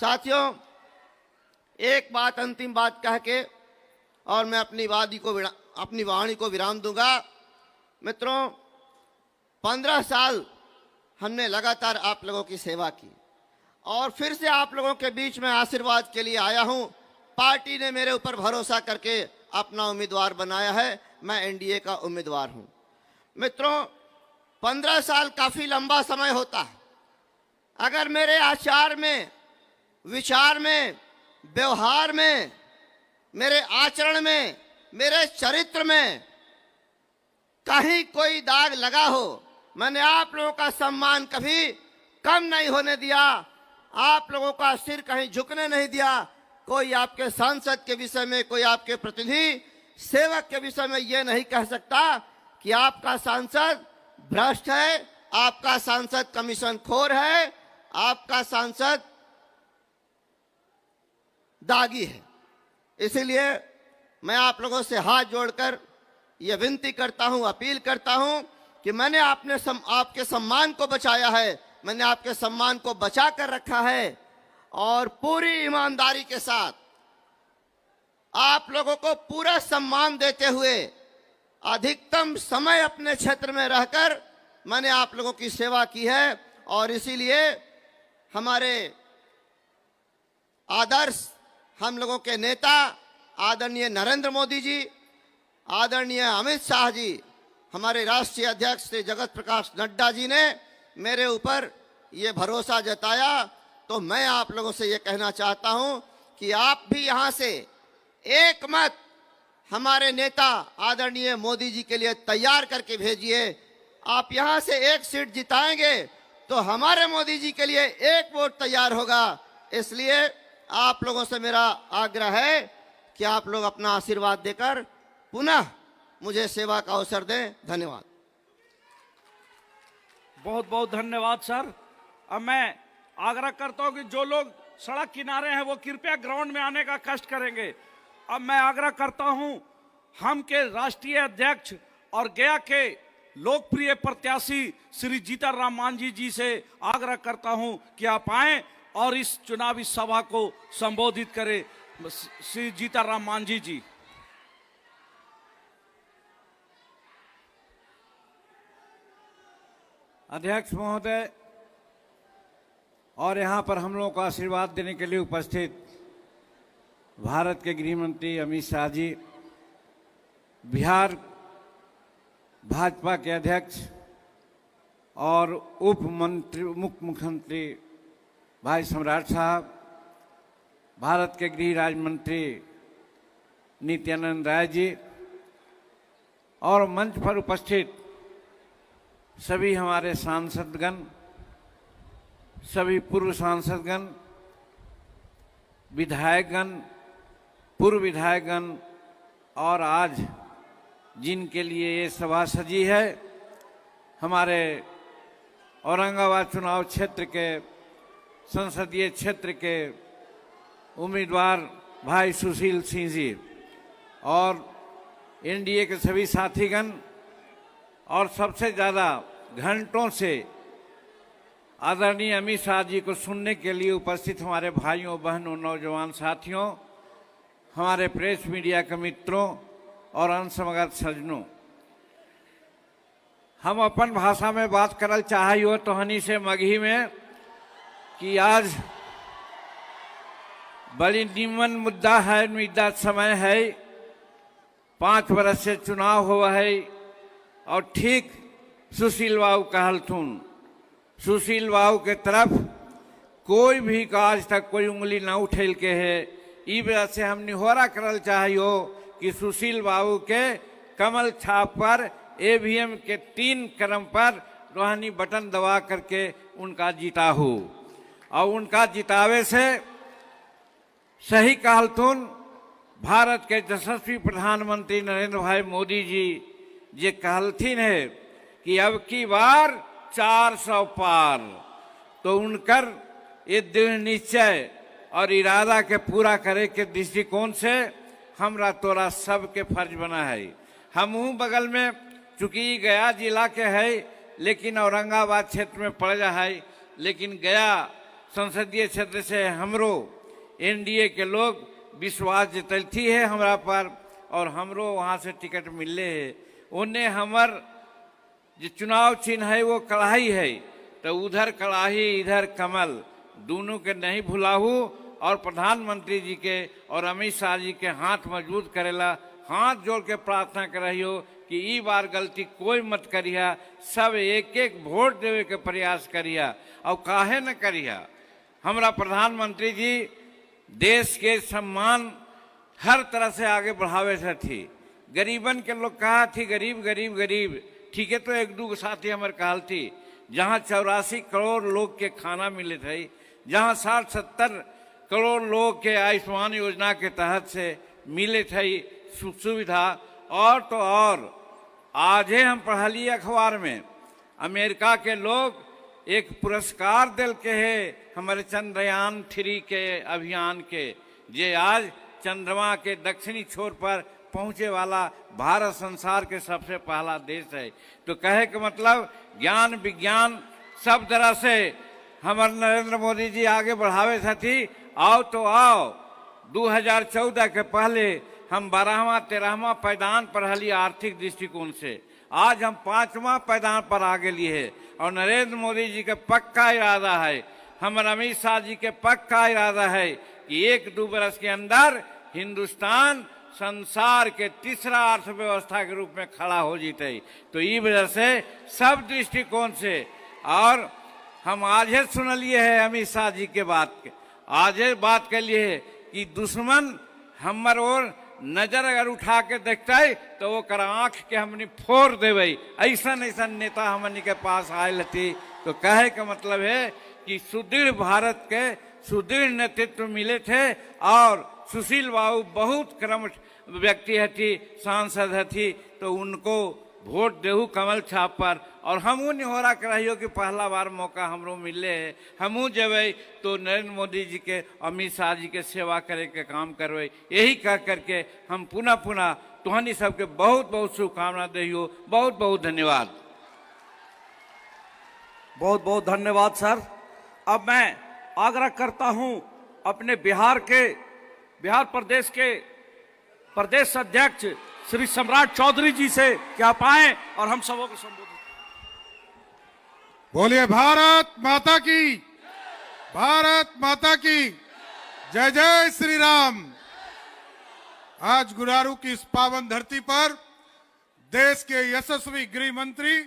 साथियों, एक बात, अंतिम बात कह के और मैं अपनी वाणी को विराम दूंगा। मित्रों, 15 साल हमने लगातार आप लोगों की सेवा की और फिर से आप लोगों के बीच में आशीर्वाद के लिए आया हूं। पार्टी ने मेरे ऊपर भरोसा करके अपना उम्मीदवार बनाया है, मैं एनडीए का उम्मीदवार हूं। मित्रों, 15 साल काफी लंबा समय होता है। अगर मेरे आचार में, विचार में, व्यवहार में, मेरे आचरण में, मेरे चरित्र में कहीं कोई दाग लगा हो, मैंने आप लोगों का सम्मान कभी कम नहीं होने दिया, आप लोगों का सिर कहीं झुकने नहीं दिया। कोई आपके सांसद के विषय में, कोई आपके प्रतिनिधि सेवक के विषय में यह नहीं कह सकता कि आपका सांसद भ्रष्ट है, आपका सांसद कमीशन खोर है, आपका सांसद दागी है। इसीलिए मैं आप लोगों से हाथ जोड़कर यह विनती करता हूं, अपील करता हूं कि मैंने आपके सम्मान को बचाया है, मैंने आपके सम्मान को बचा कर रखा है और पूरी ईमानदारी के साथ आप लोगों को पूरा सम्मान देते हुए अधिकतम समय अपने क्षेत्र में रहकर मैंने आप लोगों की सेवा की है। और इसीलिए हमारे आदर्श, हम लोगों के नेता आदरणीय नरेंद्र मोदी जी, आदरणीय अमित शाह जी, हमारे राष्ट्रीय अध्यक्ष श्री जगत प्रकाश नड्डा जी ने मेरे ऊपर ये भरोसा जताया। तो मैं आप लोगों से ये कहना चाहता हूं कि आप भी यहां से एक मत हमारे नेता आदरणीय मोदी जी के लिए तैयार करके भेजिए। आप यहां से एक सीट जिताएंगे तो हमारे मोदी जी के लिए एक वोट तैयार होगा। इसलिए आप लोगों से मेरा आग्रह है कि आप लोग अपना आशीर्वाद देकर पुनः मुझे सेवा का अवसर दें। धन्यवाद। बहुत बहुत धन्यवाद सर। अब मैं आग्रह करता हूं कि जो लोग सड़क किनारे हैं वो कृपया ग्राउंड में आने का कष्ट करेंगे। अब मैं आग्रह करता हूं हम के राष्ट्रीय अध्यक्ष और गया के लोकप्रिय प्रत्याशी श्री जीतनराम मांझी जी से आग्रह करता हूं कि आप आएं और इस चुनावी सभा को संबोधित करें। श्री जीतनराम मांझी जी। अध्यक्ष महोदय और यहाँ पर हम लोगों को आशीर्वाद देने के लिए उपस्थित भारत के गृह मंत्री अमित शाह जी, बिहार भाजपा के अध्यक्ष और उप मुख्यमंत्री भाई सम्राट साहब, भारत के गृह राज्य मंत्री नित्यानंद राय जी और मंच पर उपस्थित सभी हमारे सांसदगण, सभी पूर्व सांसदगण, विधायकगण, पूर्व विधायकगण और आज जिनके लिए ये सभा सजी है, हमारे औरंगाबाद चुनाव क्षेत्र के, संसदीय क्षेत्र के उम्मीदवार भाई सुशील सिंह जी और एनडीए के सभी साथीगण और सबसे ज़्यादा घंटों से आदरणीय अमित शाह जी को सुनने के लिए उपस्थित हमारे भाइयों, बहनों, नौजवान साथियों, हमारे प्रेस मीडिया के मित्रों और अनसमगत सज्जनों, हम अपन भाषा में बात करल चाहिए तो हनी से मगही में कि आज बड़ी निमन मुद्दा है, मुद्दा समय है, 5 वर्ष से चुनाव हुआ है और ठीक सुशील बाबू कहलथुन, सुशील बाबू के तरफ कोई भी का आज तक कोई उंगली ना उठेल के है। ई वजह से हम निहोरा करल चाहिए कि सुशील बाबू के कमल छाप पर ईवीएम के 3 क्रम पर रोहानी बटन दबा करके उनका जीता हो और उनका जितावे से सही कहलथुन भारत के यशस्वी प्रधानमंत्री नरेंद्र भाई मोदी जी ये कहलथिन है कि अब की बार 400 पार, तो उनकर ये दृढ़ निश्चय और इरादा के पूरा करे के दृष्टिकोण से हमरा तोरा सबके फर्ज बना है। हमहू बगल में चूंकि गया जिला के है लेकिन औरंगाबाद क्षेत्र में पड़ जा है, लेकिन गया संसदीय क्षेत्र से हमरो एनडीए के लोग विश्वास जतलती है हमरा पर और हमरो वहाँ से टिकट मिले है। उन्हें हमर जो चुनाव चिन्ह है वो कड़ाही है, तो उधर कड़ाही इधर कमल, दोनों के नहीं भुलाहू और प्रधानमंत्री जी के और अमित शाह जी के हाथ मजबूत करेला हाथ जोड़ के प्रार्थना कर रही हो कि ई बार गलती कोई मत करिया, सब एक एक वोट देवे के प्रयास करिया और काहे न करिया। हमारा प्रधानमंत्री जी देश के सम्मान हर तरह से आगे बढ़ावे से थी। गरीबन के लोग कहा थी गरीब गरीब गरीब, ठीक है, तो एक दो साथी हमारे कहल थी जहाँ 84 करोड़ लोग के खाना मिले थे, जहाँ 60-70 करोड़ लोग के आयुष्मान योजना के तहत से मिले थे सुविधा। और तो और आज हम पढ़लिए अखबार में अमेरिका के लोग एक पुरस्कार दिल के है हमारे चंद्रयान 3 के अभियान के, जे आज चंद्रमा के दक्षिणी छोर पर पहुंचे वाला भारत संसार के सबसे पहला देश है। तो कहे के मतलब ज्ञान विज्ञान सब तरह से हमारे नरेंद्र मोदी जी आगे बढ़ावे थी। आओ तो आओ 2014 के पहले हम 12वां 13वां पैदान पर हली आर्थिक दृष्टिकोण से, आज हम 5वां पैदान पर आगे लिए है। और नरेंद्र मोदी जी का पक्का इरादा है, हमारे अमित शाह जी के पक्का इरादा है कि 1-2 बरस के अंदर हिंदुस्तान संसार के तीसरा अर्थव्यवस्था के रूप में खड़ा हो जीते। तो इस वजह से सब दृष्टिकोण से, और हम आज सुनलिए है अमित शाह जी के बात के, आज बात के लिए कि दुश्मन हमर और नजर अगर उठा के देखता है तो वो कर आंख के हमने फोड़ देवे। ऐसा ऐसा नेता हमने के पास आयल थी। तो कहे का मतलब है कि सुदृढ़ भारत के सुदृढ़ नेतृत्व मिले थे और सुशील बाबू बहुत कर्मठ व्यक्ति थी, सांसद थी, तो उनको वोट देहू कमल छाप पर। और हमू निहोरा कराइयो कि पहला बार मौका हमरो मिले है, हमू जेबे तो नरेंद्र मोदी जी के अमित शाह जी के सेवा करे के काम करवे। यही कह करके हम पुनः पुनः तुहनी सबके बहुत बहुत शुभकामना दियो। बहुत बहुत धन्यवाद। बहुत बहुत धन्यवाद सर। अब मैं आग्रह करता हूं अपने बिहार प्रदेश के प्रदेश अध्यक्ष श्री सम्राट चौधरी जी से कि आप आए और हम सबों को संबोधित। बोलिए भारत माता की, भारत माता की जय जय श्री राम। आज गुरारू की इस पावन धरती पर देश के यशस्वी गृह मंत्री,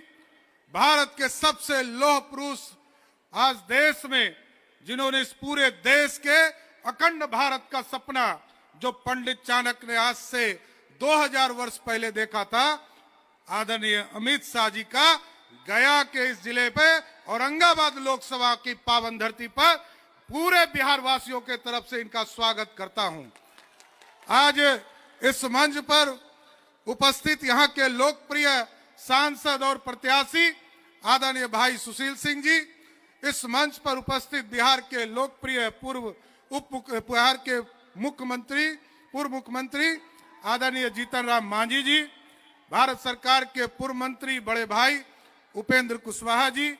भारत के सबसे लौह पुरुष आज देश में, जिन्होंने इस पूरे देश के अखंड भारत का सपना जो पंडित चाणक्य ने आज से 2000 वर्ष पहले देखा था, आदरणीय अमित शाह जी का गया के इस जिले पे औरंगाबाद लोकसभा की पावन धरती पर पूरे बिहार वासियों के तरफ से इनका स्वागत करता हूं। आज इस मंच पर उपस्थित यहाँ के लोकप्रिय सांसद और प्रत्याशी आदरणीय भाई सुशील सिंह जी, इस मंच पर उपस्थित बिहार के लोकप्रिय बिहार के पूर्व मुख्यमंत्री आदरणीय जीतन राम मांझी जी, भारत सरकार के पूर्व मंत्री बड़े भाई उपेंद्र कुशवाहा जी,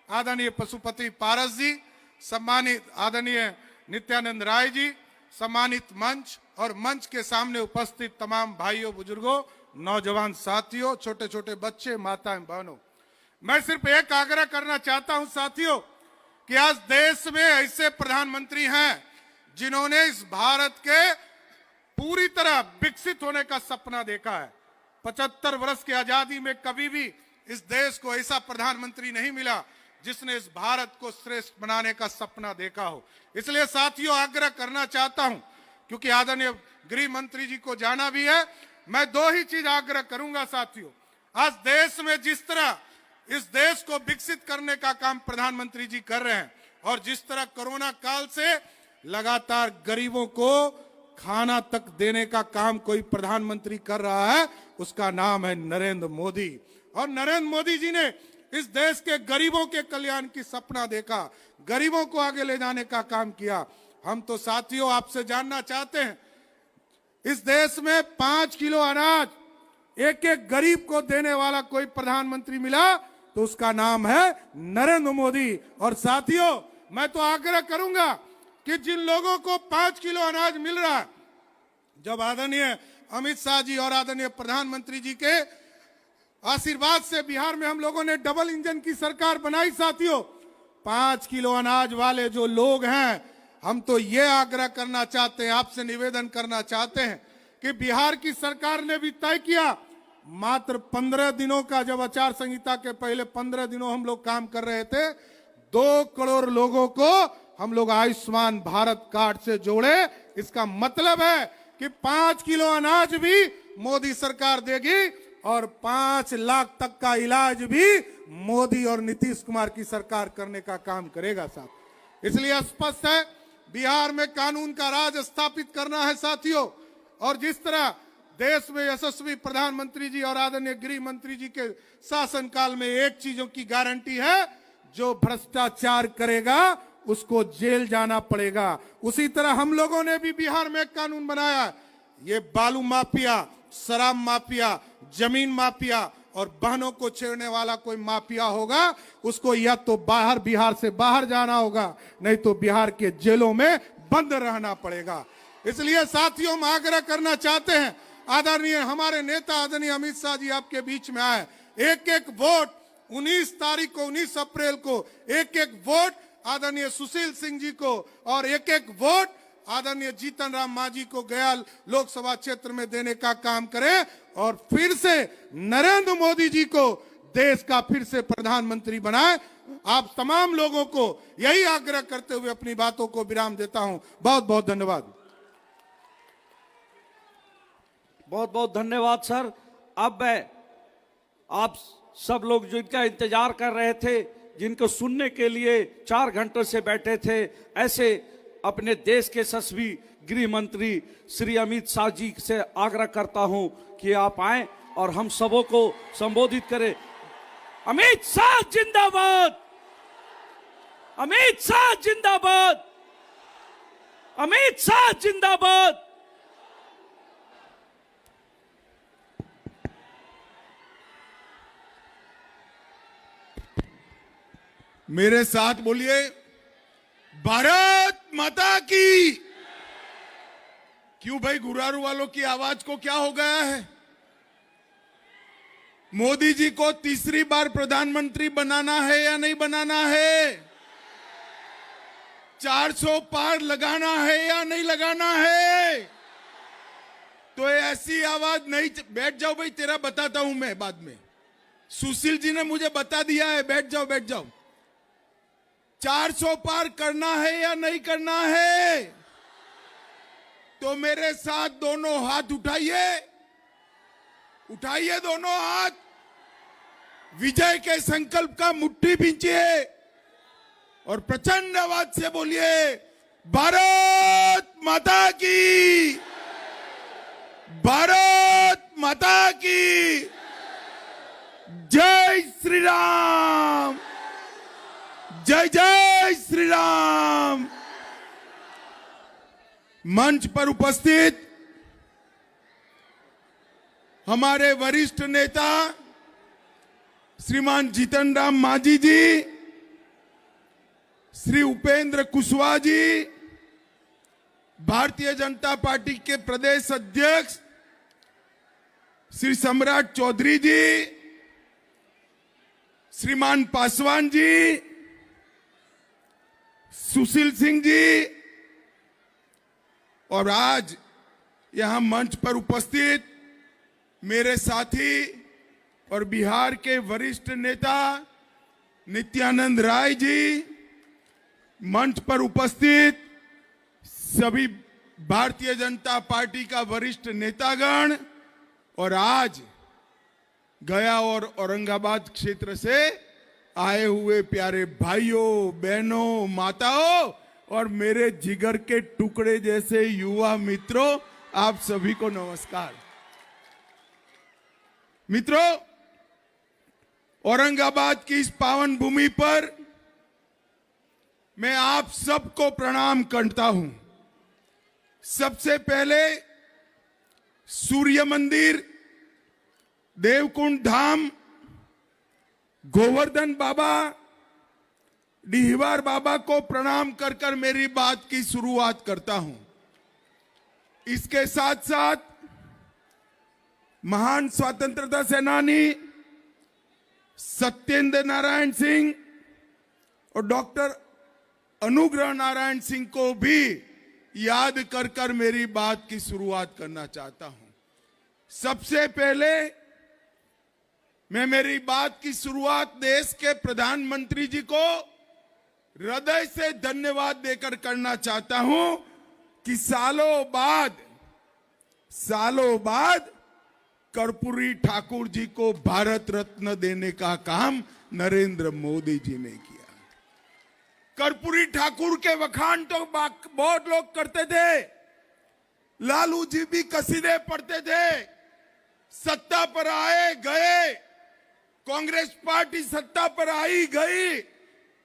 आदरणीय पशुपति पारस जी, सम्मानित आदरणीय नित्यानंद राय जी, सम्मानित मंच और मंच के सामने उपस्थित तमाम भाइयों बुजुर्गों, नौजवान साथियों, छोटे छोटे बच्चे, माताएं बहनों, मैं सिर्फ एक आग्रह करना चाहता हूं साथियों कि आज देश में ऐसे प्रधानमंत्री हैं जिन्होंने इस भारत के पूरी तरह विकसित होने का सपना देखा है। 75 वर्ष की आजादी में कभी भी इस देश को ऐसा प्रधानमंत्री नहीं मिला जिसने इस भारत को श्रेष्ठ बनाने का सपना देखा हो। इसलिए साथियों आग्रह करना चाहता हूं, क्योंकि आदरणीय गृह मंत्री जी को जाना भी है, मैं 2 ही चीज आग्रह करूंगा साथियों। आज देश में जिस तरह इस देश को विकसित करने का काम प्रधानमंत्री जी कर रहे हैं और जिस तरह कोरोना काल से लगातार गरीबों को खाना तक देने का काम कोई प्रधानमंत्री कर रहा है, उसका नाम है नरेंद्र मोदी। और नरेंद्र मोदी जी ने इस देश के गरीबों के कल्याण की सपना देखा, गरीबों को आगे ले जाने का काम किया। हम तो साथियों आपसे जानना चाहते हैं, इस देश में 5 किलो अनाज एक एक गरीब को देने वाला कोई प्रधानमंत्री मिला तो उसका नाम है नरेंद्र मोदी। और साथियों मैं तो आग्रह करूंगा कि जिन लोगों को 5 किलो अनाज मिल रहा है, जब आदरणीय अमित शाह जी और आदरणीय प्रधानमंत्री जी के आशीर्वाद से बिहार में हम लोगों ने डबल इंजन की सरकार बनाई साथियों, 5 किलो अनाज वाले जो लोग हैं, हम तो ये आग्रह करना चाहते हैं, आपसे निवेदन करना चाहते हैं कि बिहार की सरकार ने भी तय किया, मात्र 15 दिनों का, जब आचार संहिता के पहले 15 दिनों हम लोग काम कर रहे थे, 2 करोड़ लोगों को हम लोग आयुष्मान भारत कार्ड से जोड़े। इसका मतलब है कि 5 किलो अनाज भी मोदी सरकार देगी और 5 लाख तक का इलाज भी मोदी और नीतीश कुमार की सरकार करने का काम करेगा साहब। इसलिए स्पष्ट है, बिहार में कानून का राज स्थापित करना है साथियों। और जिस तरह देश में यशस्वी प्रधानमंत्री जी और आदरणीय गृह मंत्री जी के शासनकाल में एक चीजों की गारंटी है, जो भ्रष्टाचार करेगा उसको जेल जाना पड़ेगा। उसी तरह हम लोगों ने भी बिहार में एक कानून बनाया, ये बालू माफिया, शराब माफिया, जमीन माफिया और बहनों को छेड़ने वाला कोई माफिया होगा, उसको या तो बाहर, बिहार से बाहर जाना होगा, नहीं तो बिहार के जेलों में बंद रहना पड़ेगा। इसलिए साथियों, हम आग्रह करना चाहते हैं, आदरणीय हमारे नेता आदरणीय अमित शाह जी आपके बीच में आए, एक एक वोट 19 तारीख को, 19 अप्रैल को एक एक वोट आदरणीय सुशील सिंह जी को और एक एक वोट आदरणीय जीतन राम मांझी को गया लोकसभा क्षेत्र में देने का काम करें और फिर से नरेंद्र मोदी जी को देश का फिर से प्रधानमंत्री बनाए। आप तमाम लोगों को यही आग्रह करते हुए अपनी बातों को विराम देता हूं। बहुत बहुत धन्यवाद। बहुत बहुत धन्यवाद सर। अब मैं आप सब लोग जो इनका इंतजार कर रहे थे, जिनको सुनने के लिए 4 घंटों से बैठे थे, ऐसे अपने देश के यशस्वी गृह मंत्री श्री अमित शाह जी से आग्रह करता हूं कि आप आएं और हम सबों को संबोधित करें। अमित शाह जिंदाबाद, अमित शाह जिंदाबाद, अमित शाह जिंदाबाद। मेरे साथ बोलिए, भारत माता की। क्यों भाई, गुरारू वालों की आवाज को क्या हो गया है? मोदी जी को तीसरी बार प्रधानमंत्री बनाना है या नहीं बनाना है? 400 पार लगाना है या नहीं लगाना है? तो ऐसी आवाज नहीं। बैठ जाओ भाई, तेरा बताता हूं मैं बाद में। सुशील जी ने मुझे बता दिया है, बैठ जाओ बैठ जाओ। 400 पार करना है या नहीं करना है? तो मेरे साथ दोनों हाथ उठाइए, उठाइए दोनों हाथ, विजय के संकल्प का मुट्ठी भींचिए और प्रचंड आवाज से बोलिए, भारत माता की, भारत माता की जय श्री राम, जय जय श्री राम। मंच पर उपस्थित हमारे वरिष्ठ नेता श्रीमान जीतन राम मांझी जी, श्री उपेंद्र कुशवाहा जी, भारतीय जनता पार्टी के प्रदेश अध्यक्ष श्री सम्राट चौधरी जी, श्रीमान पासवान जी, सुशील सिंह जी और आज यहां मंच पर उपस्थित मेरे साथी और बिहार के वरिष्ठ नेता नित्यानंद राय जी, मंच पर उपस्थित सभी भारतीय जनता पार्टी का वरिष्ठ नेतागण और आज गया और औरंगाबाद क्षेत्र से आए हुए प्यारे भाइयों बहनों माताओं और मेरे जिगर के टुकड़े जैसे युवा मित्रों, आप सभी को नमस्कार। मित्रों, औरंगाबाद की इस पावन भूमि पर मैं आप सबको प्रणाम करता हूं। सबसे पहले सूर्य मंदिर, देवकुंड धाम, गोवर्धन बाबा, डीहवार बाबा को प्रणाम कर कर मेरी बात की शुरुआत करता हूं। इसके साथ साथ महान स्वतंत्रता सेनानी सत्येंद्र नारायण सिंह और डॉक्टर अनुग्रह नारायण सिंह को भी याद कर कर मेरी बात की शुरुआत करना चाहता हूं। सबसे पहले मैं मेरी बात की शुरुआत देश के प्रधानमंत्री जी को हृदय से धन्यवाद देकर करना चाहता हूं कि सालों बाद कर्पूरी ठाकुर जी को भारत रत्न देने का काम नरेंद्र मोदी जी ने किया। कर्पूरी ठाकुर के वखान तो बहुत लोग करते थे, लालू जी भी कसीदे पढ़ते थे, सत्ता पर आए गए, कांग्रेस पार्टी सत्ता पर आई गई,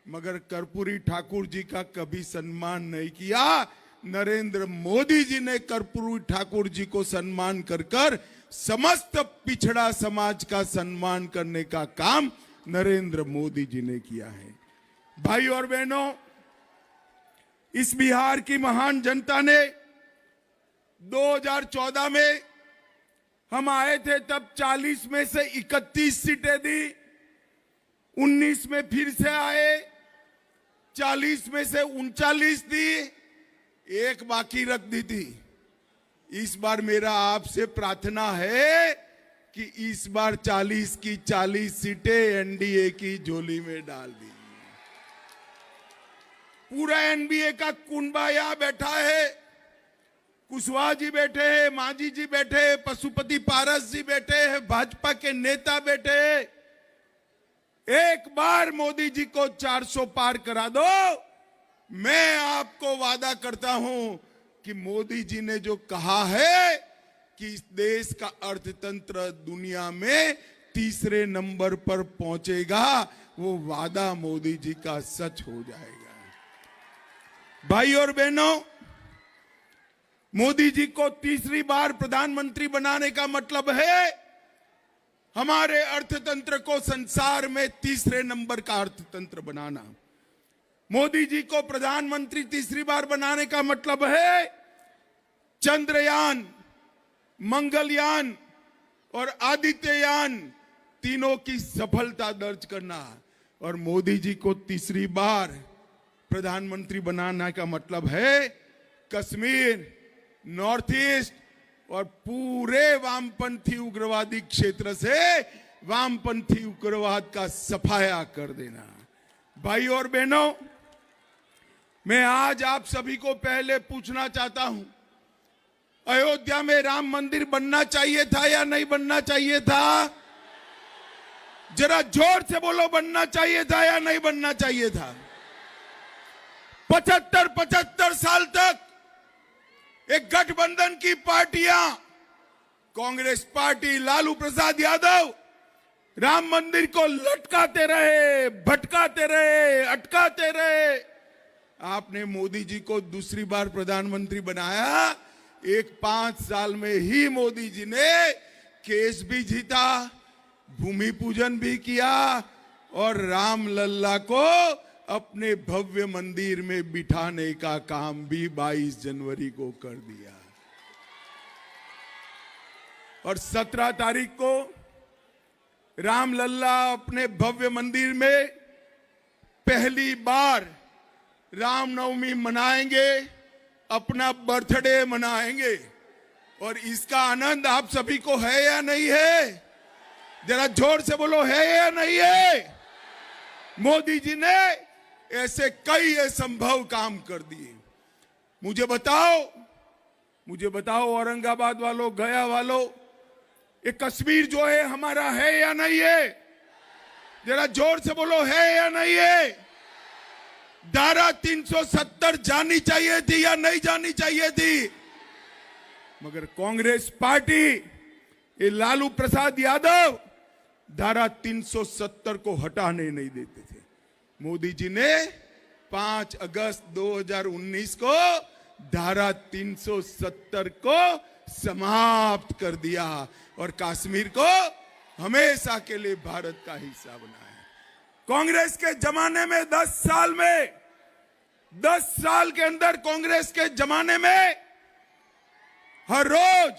मगर कर्पूरी ठाकुर जी का कभी सम्मान नहीं किया। नरेंद्र मोदी जी ने कर्पूरी ठाकुर जी को सम्मान कर कर समस्त पिछड़ा समाज का सम्मान करने का काम नरेंद्र मोदी जी ने किया है। भाई और बहनों, इस बिहार की महान जनता ने 2014 में हम आए थे तब 40 में से 31 सीटें दी, 19 में फिर से आए 40 में से 39 दी, एक बाकी रख दी थी। इस बार मेरा आपसे प्रार्थना है कि इस बार 40 की 40 सीटें एनडीए की झोली में डाल दी। पूरा एनडीए का कुनबा यहां बैठा है, कुशवाहा जी बैठे हैं, मांझी जी बैठे हैं, पशुपति पारस जी बैठे हैं, भाजपा के नेता बैठे हैं। एक बार मोदी जी को 400 पार करा दो, मैं आपको वादा करता हूं कि मोदी जी ने जो कहा है कि इस देश का अर्थतंत्र दुनिया में तीसरे नंबर पर पहुंचेगा, वो वादा मोदी जी का सच हो जाएगा। भाई और बहनों, मोदी जी को तीसरी बार प्रधानमंत्री बनाने का मतलब है हमारे अर्थतंत्र को संसार में तीसरे नंबर का अर्थतंत्र बनाना। मोदी जी को प्रधानमंत्री तीसरी बार बनाने का मतलब है चंद्रयान, मंगलयान और आदित्ययान तीनों की सफलता दर्ज करना। और मोदी जी को तीसरी बार प्रधानमंत्री बनाने का मतलब है कश्मीर, नॉर्थ ईस्ट और पूरे वामपंथी उग्रवादी क्षेत्र से वामपंथी उग्रवाद का सफाया कर देना। भाई और बहनों, मैं आज आप सभी को पहले पूछना चाहता हूं, अयोध्या में राम मंदिर बनना चाहिए था या नहीं बनना चाहिए था? जरा जोर से बोलो, बनना चाहिए था या नहीं बनना चाहिए था? 75 साल तक एक गठबंधन की पार्टियां, कांग्रेस पार्टी, लालू प्रसाद यादव राम मंदिर को लटकाते रहे, भटकाते रहे, अटकाते रहे। आपने मोदी जी को दूसरी बार प्रधानमंत्री बनाया। 5 साल में ही मोदी जी ने केस भी जीता, भूमि पूजन भी किया और राम लल्ला को अपने भव्य मंदिर में बिठाने का काम भी 22 जनवरी को कर दिया। और 17 तारीख को राम लल्ला अपने भव्य मंदिर में पहली बार रामनवमी मनाएंगे, अपना बर्थडे मनाएंगे। और इसका आनंद आप सभी को है या नहीं है? जरा जोर से बोलो, है या नहीं है? मोदी जी ने ऐसे कई असंभव काम कर दिए। मुझे बताओ औरंगाबाद वालों, गया वालों, ये कश्मीर जो है हमारा है या नहीं है? जरा जोर से बोलो, है या नहीं है? धारा 370 जानी चाहिए थी या नहीं जानी चाहिए थी? मगर कांग्रेस पार्टी, ये लालू प्रसाद यादव धारा 370 को हटाने नहीं देते थे। मोदी जी ने 5 अगस्त 2019 को धारा 370 को समाप्त कर दिया और कश्मीर को हमेशा के लिए भारत का हिस्सा बनाया। कांग्रेस के जमाने में 10 साल में 10 साल के अंदर कांग्रेस के जमाने में हर रोज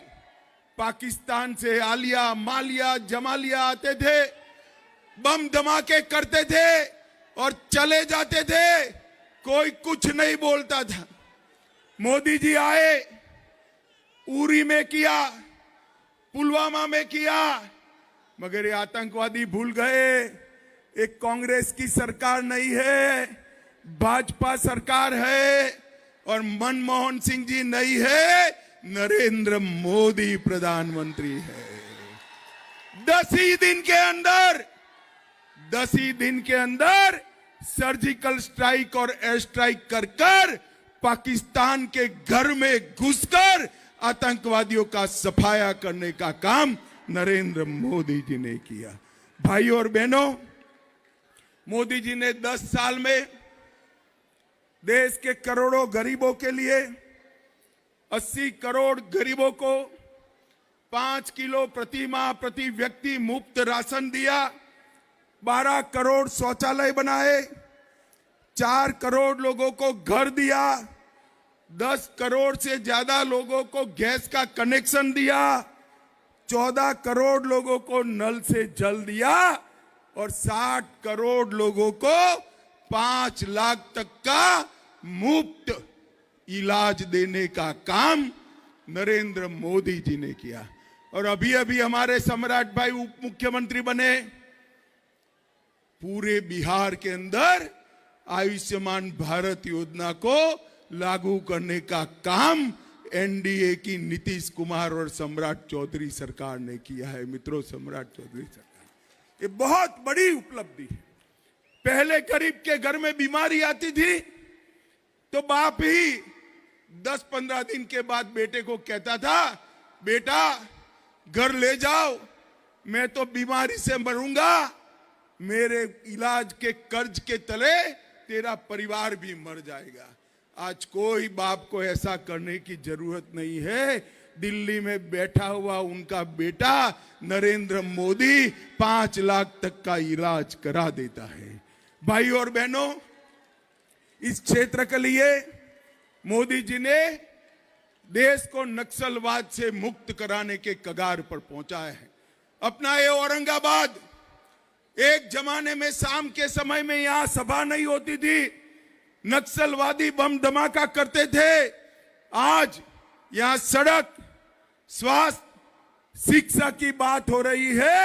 पाकिस्तान से आलिया मालिया जमालिया आते थे, बम धमाके करते थे और चले जाते थे, कोई कुछ नहीं बोलता था। मोदी जी आए, उरी में किया, पुलवामा में किया, मगर ये आतंकवादी भूल गए एक कांग्रेस की सरकार नहीं है, भाजपा सरकार है और मनमोहन सिंह जी नहीं है, नरेंद्र मोदी प्रधानमंत्री है। 10 ही दिन के अंदर सर्जिकल स्ट्राइक और एयर स्ट्राइक कर पाकिस्तान के घर में घुसकर आतंकवादियों का सफाया करने का काम नरेंद्र मोदी जी ने किया। भाई और बहनों, मोदी जी ने 10 साल में देश के करोड़ों गरीबों के लिए 80 करोड़ गरीबों को 5 किलो प्रति माह प्रति व्यक्ति मुफ्त राशन दिया, 12 करोड़ शौचालय बनाए, 4 करोड़ लोगों को घर दिया, 10 करोड़ से ज्यादा लोगों को गैस का कनेक्शन दिया, 14 करोड़ लोगों को नल से जल दिया और 60 करोड़ लोगों को 5 लाख तक का मुफ्त इलाज देने का काम नरेंद्र मोदी जी ने किया। और अभी अभी हमारे सम्राट भाई उप मुख्यमंत्री बने, पूरे बिहार के अंदर आयुष्मान भारत योजना को लागू करने का काम एनडीए की नीतीश कुमार और सम्राट चौधरी सरकार ने किया है। मित्रों, सम्राट चौधरी सरकार, ये बहुत बड़ी उपलब्धि है। पहले गरीब के घर में बीमारी आती थी तो बाप ही 10-15 दिन के बाद बेटे को कहता था, बेटा घर ले जाओ, मैं तो बीमारी से मरूंगा, मेरे इलाज के कर्ज के तले तेरा परिवार भी मर जाएगा। आज कोई बाप को ऐसा करने की जरूरत नहीं है। दिल्ली में बैठा हुआ उनका बेटा नरेंद्र मोदी 5 लाख तक का इलाज करा देता है। भाई और बहनों, इस क्षेत्र के लिए मोदी जी ने देश को नक्सलवाद से मुक्त कराने के कगार पर पहुंचाया है। अपना ये औरंगाबाद, एक जमाने में शाम के समय में यहां सभा नहीं होती थी, नक्सलवादी बम धमाका करते थे। आज यहां सड़क, स्वास्थ्य, शिक्षा की बात हो रही है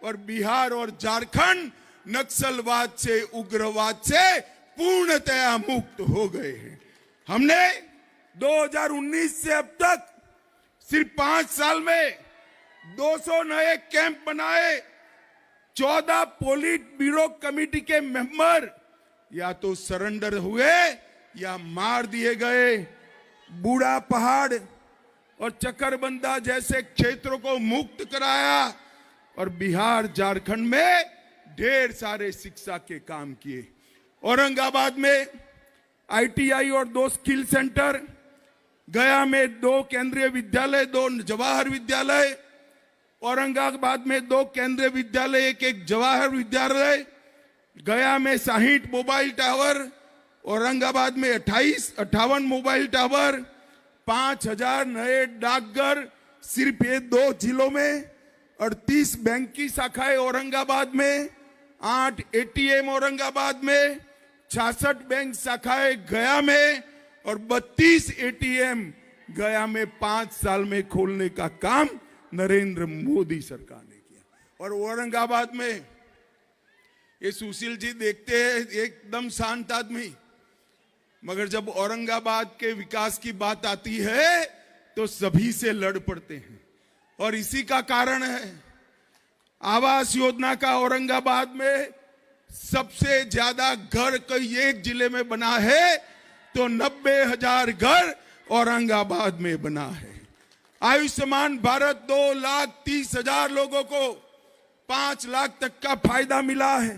और बिहार और झारखंड नक्सलवाद से, उग्रवाद से पूर्णतया मुक्त हो गए हैं। हमने 2019 से अब तक सिर्फ 5 साल में 200 नए कैंप बनाए। 14 पोलिट ब्यूरो कमेटी के मेंबर या तो सरेंडर हुए या मार दिए गए। बूढ़ा पहाड़ और चकरबंदा जैसे क्षेत्रों को मुक्त कराया और बिहार झारखंड में ढेर सारे शिक्षा के काम किए। औरंगाबाद में आईटीआई और 2 स्किल सेंटर, गया में 2 केंद्रीय विद्यालय, 2 जवाहर विद्यालय, औरंगाबाद में 2 केंद्रीय विद्यालय, एक जवाहर विद्यालय, गया में 60 मोबाइल टावर, औरंगाबाद में 58 मोबाइल टावर, 5000 नए डाकघर सिर्फ ये 2 जिलों में, 38 बैंक की शाखाएं औरंगाबाद में, 8 एटीएम औरंगाबाद में, 66 बैंक शाखाएं गया में और 32 एटीएम गया में 5 साल में खोलने का काम नरेंद्र मोदी सरकार ने किया। और औरंगाबाद में ये सुशील जी देखते हैं एकदम शांत आदमी, मगर जब औरंगाबाद के विकास की बात आती है तो सभी से लड़ पड़ते हैं। और इसी का कारण है आवास योजना का औरंगाबाद में सबसे ज्यादा घर कोई एक जिले में बना है तो 90,000 घर औरंगाबाद में बना है। आयुष्मान भारत 2,30,000 लोगों को 5 लाख तक का फायदा मिला है।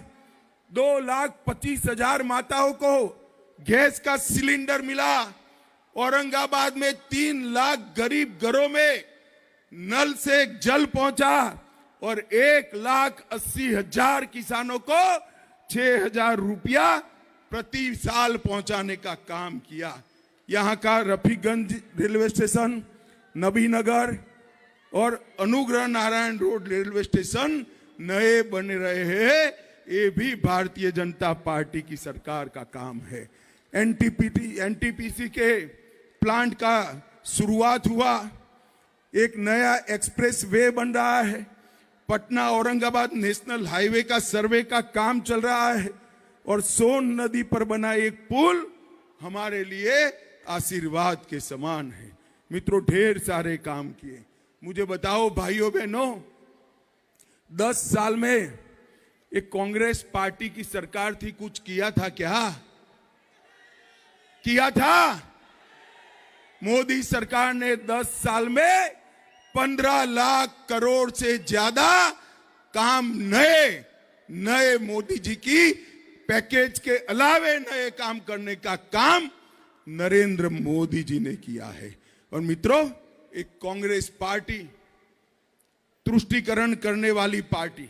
2,25,000 माताओं को गैस का सिलेंडर मिला। औरंगाबाद में 3 लाख गरीब घरों में नल से जल पहुंचा और 1,80,000 किसानों को 6,000 रुपया प्रति साल पहुंचाने का काम किया। यहाँ का रफीगंज रेलवे स्टेशन, नबीनगर और Anugrah Narayan road railway station नए बन रहे हैं। ये भी भारतीय जनता पार्टी की सरकार का काम है। एनटीपीसी के प्लांट का शुरुआत हुआ, एक नया एक्सप्रेस वे बन रहा है, पटना औरंगाबाद नेशनल हाईवे का सर्वे का काम चल रहा है और सोन नदी पर बना एक पुल हमारे लिए आशीर्वाद के समान है। मित्रों, ढेर सारे काम किए। मुझे बताओ भाइयों बहनों, 10 साल में एक कांग्रेस पार्टी की सरकार थी, कुछ किया था क्या? किया था? मोदी सरकार ने 10 साल में 15 लाख करोड़ से ज्यादा काम नए मोदी जी की पैकेज के अलावे नए काम करने का काम नरेंद्र मोदी जी ने किया है। और मित्रों, एक कांग्रेस पार्टी तुष्टीकरण करने वाली पार्टी,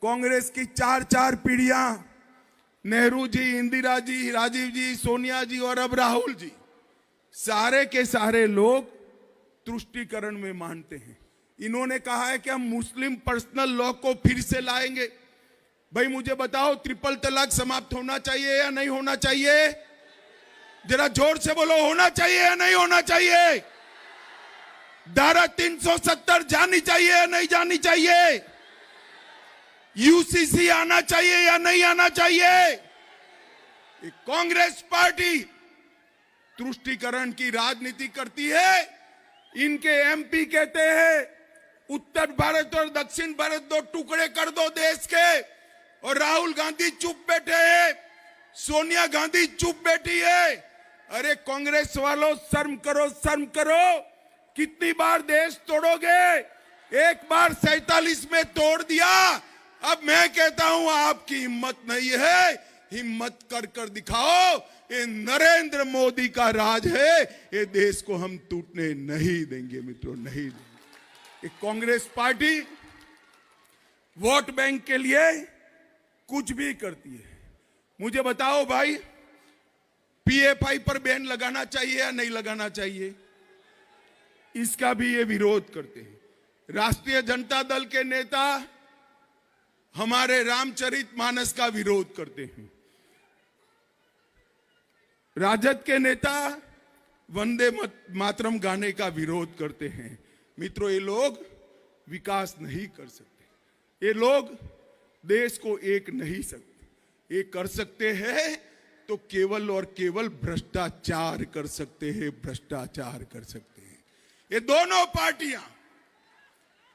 कांग्रेस की 4 पीढ़ियां, नेहरू जी, इंदिरा जी, राजीव जी, सोनिया जी और अब राहुल जी, सारे के सारे लोग तुष्टीकरण में मानते हैं। इन्होंने कहा है कि हम मुस्लिम पर्सनल लॉ को फिर से लाएंगे। भाई मुझे बताओ, ट्रिपल तलाक समाप्त होना चाहिए या नहीं होना चाहिए? जरा जोर से बोलो, होना चाहिए या नहीं होना चाहिए? धारा 370 जानी चाहिए या नहीं जानी चाहिए? यूसीसी आना चाहिए या नहीं आना चाहिए? कांग्रेस पार्टी तुष्टीकरण की राजनीति करती है। इनके एमपी कहते हैं उत्तर भारत और दक्षिण भारत 2 टुकड़े कर दो देश के, और राहुल गांधी चुप बैठे हैं, सोनिया गांधी चुप बैठी है। अरे कांग्रेस वालों, शर्म करो, शर्म करो। कितनी बार देश तोड़ोगे? एक बार 47 में तोड़ दिया। अब मैं कहता हूं आपकी हिम्मत नहीं है, हिम्मत कर कर दिखाओ। ये नरेंद्र मोदी का राज है, ये देश को हम टूटने नहीं देंगे मित्रों, नहीं देंगे। एक कांग्रेस पार्टी वोट बैंक के लिए कुछ भी करती है। मुझे बताओ भाई, पीएफआई पर बैन लगाना चाहिए या नहीं लगाना चाहिए? इसका भी ये विरोध करते हैं। राष्ट्रीय जनता दल के नेता हमारे रामचरितमानस का विरोध करते हैं। राजद के नेता वंदे मातरम गाने का विरोध करते हैं। मित्रों, ये लोग विकास नहीं कर सकते, ये लोग देश को एक नहीं सकते। ये कर सकते हैं तो केवल और केवल भ्रष्टाचार कर सकते हैं, भ्रष्टाचार कर सकते हैं। ये दोनों पार्टियां,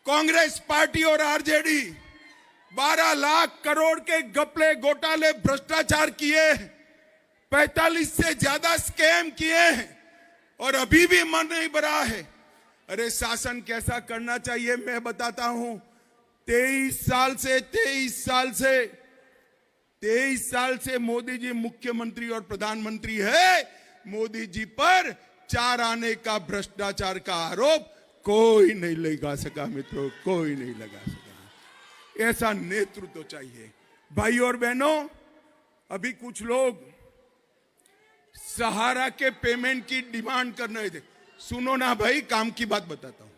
कांग्रेस पार्टी और आरजेडी, 12 लाख करोड़ के घपले, घोटाले, भ्रष्टाचार किए, 45 से ज्यादा स्कैम किए हैं और अभी भी मन नहीं भरा है। अरे शासन कैसा करना चाहिए मैं बताता हूं। 23 साल से मोदी जी मुख्यमंत्री और प्रधानमंत्री है। मोदी जी पर 4 आने का भ्रष्टाचार का आरोप कोई नहीं लगा सका मित्रों, कोई नहीं लगा सका। ऐसा नेतृत्व चाहिए। भाई और बहनों, अभी कुछ लोग सहारा के पेमेंट की डिमांड कर रहे थे। सुनो ना भाई, काम की बात बताता हूं।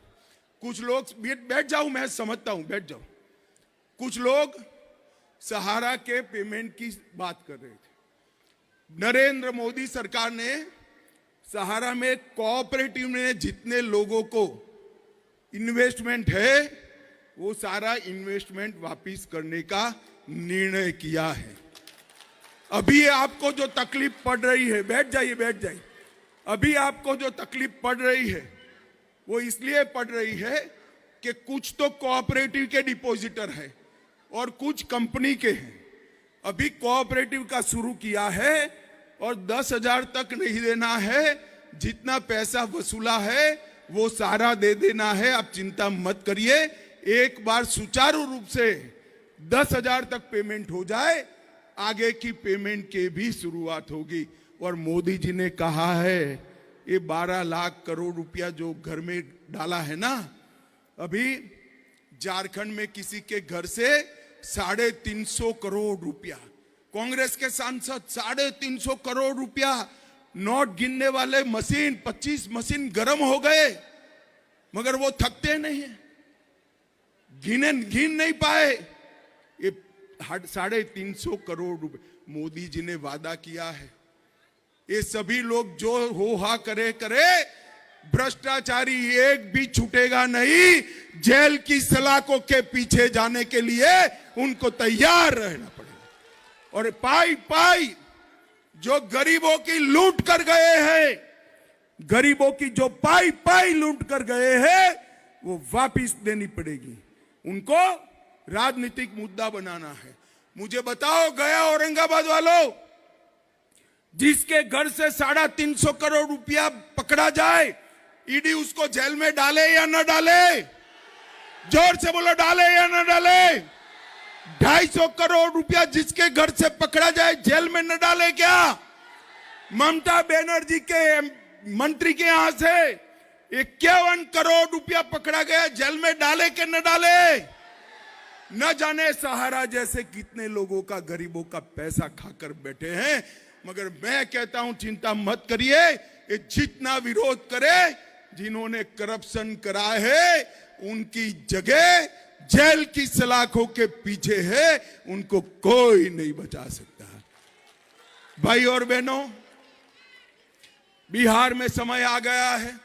कुछ लोग, बैठ जाओ, मैं समझता हूं, बैठ जाओ। कुछ लोग सहारा के पेमेंट की बात कर रहे थे। नरेंद्र मोदी सरकार ने सहारा में कोऑपरेटिव में जितने लोगों को इन्वेस्टमेंट है वो सारा इन्वेस्टमेंट वापस करने का निर्णय किया है। अभी आपको जो तकलीफ पड़ रही है, बैठ जाइए, अभी आपको जो तकलीफ पड़ रही है वो इसलिए पड़ रही है कि कुछ तो कोऑपरेटिव के डिपॉजिटर है और कुछ कंपनी के हैं। अभी कोऑपरेटिव का शुरू किया है और 10,000 तक नहीं देना है, जितना पैसा वसूला है वो सारा दे देना है। आप चिंता मत करिए, एक बार सुचारू रूप से 10,000 तक पेमेंट हो जाए, आगे की पेमेंट के भी शुरुआत होगी। और मोदी जी ने कहा है ये 12 लाख करोड़ रुपया जो घर में डाला है ना, अभी झारखंड में किसी के घर से 350 करोड़ रुपया। कांग्रेस के सांसद 350 करोड़ रुपया नोट गिनने वाले मशीन 25 मशीन गर्म हो गए, मगर वो थकते नहीं है, गिन नहीं पाए। ये 350 करोड़ रुपए मोदी जी ने वादा किया है। ये सभी लोग जो हो हा करे, भ्रष्टाचारी एक भी छूटेगा नहीं। जेल की सलाखों के पीछे जाने के लिए उनको तैयार रहना पड़ेगा। और पाई पाई जो गरीबों की लूट कर गए हैं, गरीबों की जो पाई पाई लूट कर गए हैं, वो वापिस देनी पड़ेगी। उनको राजनीतिक मुद्दा बनाना है। मुझे बताओ, गया औरंगाबाद वालों, जिसके घर से 350 करोड़ रुपया पकड़ा जाए, ईडी उसको जेल में डाले या न डाले? जोर से बोलो, डाले या न डाले? 250 करोड़ रुपया जिसके घर से पकड़ा जाए, जेल में न डाले क्या? ममता बनर्जी के मंत्री के यहां से 51 करोड़ रुपया पकड़ा गया, जेल में डाले के न डाले? न जाने सहारा जैसे कितने लोगों का, गरीबों का पैसा खाकर बैठे हैं। मगर मैं कहता हूं, चिंता मत करिए, ये जितना विरोध करे, जिन्होंने करप्शन करा है उनकी जगह जेल की सलाखों के पीछे है, उनको कोई नहीं बचा सकता। भाई और बहनों, बिहार में समय आ गया है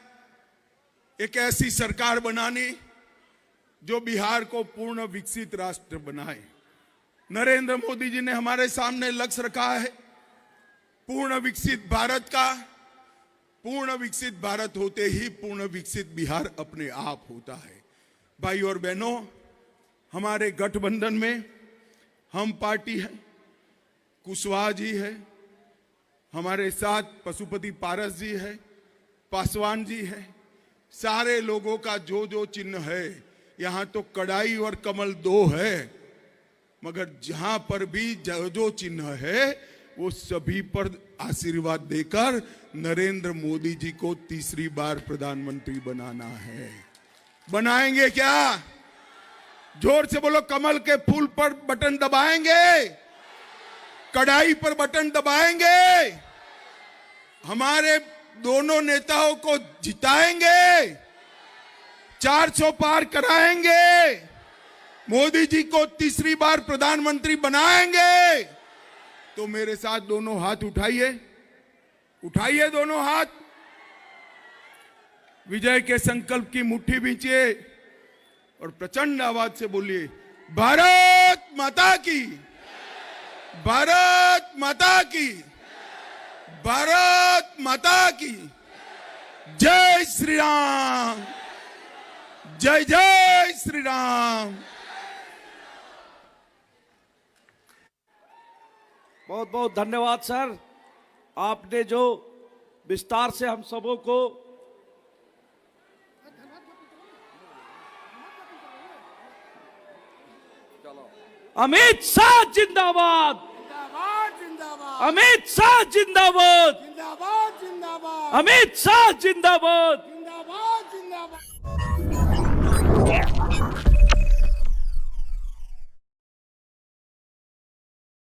एक ऐसी सरकार बनानी जो बिहार को पूर्ण विकसित राष्ट्र बनाए। नरेंद्र मोदी जी ने हमारे सामने लक्ष्य रखा है पूर्ण विकसित भारत का। पूर्ण विकसित भारत होते ही पूर्ण विकसित बिहार अपने आप होता है। भाई और बहनों, हमारे गठबंधन में हम पार्टी है, कुशवाहा जी है, हमारे साथ पशुपति पारस जी है, पासवान जी है। सारे लोगों का जो जो चिन्ह है, यहां तो कड़ाई और कमल 2 है, मगर जहां पर भी जो जो चिन्ह है, वो सभी पर आशीर्वाद देकर नरेंद्र मोदी जी को तीसरी बार प्रधानमंत्री बनाना है। बनाएंगे क्या? जोर से बोलो, कमल के फूल पर बटन दबाएंगे, कड़ाई पर बटन दबाएंगे, हमारे दोनों नेताओं को जिताएंगे, 400 पार कराएंगे, मोदी जी को तीसरी बार प्रधानमंत्री बनाएंगे। तो मेरे साथ दोनों हाथ उठाइए, उठाइए दोनों हाथ, विजय के संकल्प की मुट्ठी बींचिए और प्रचंड आवाज से बोलिए, भारत माता की, भारत माता की, भारत माता की जय श्री राम, जय जय श्री राम। बहुत बहुत धन्यवाद सर, आपने जो विस्तार से हम सबों को अमित शाह जिंदाबाद, अमित शाह जिंदाबाद, अमित शाह जिंदाबाद।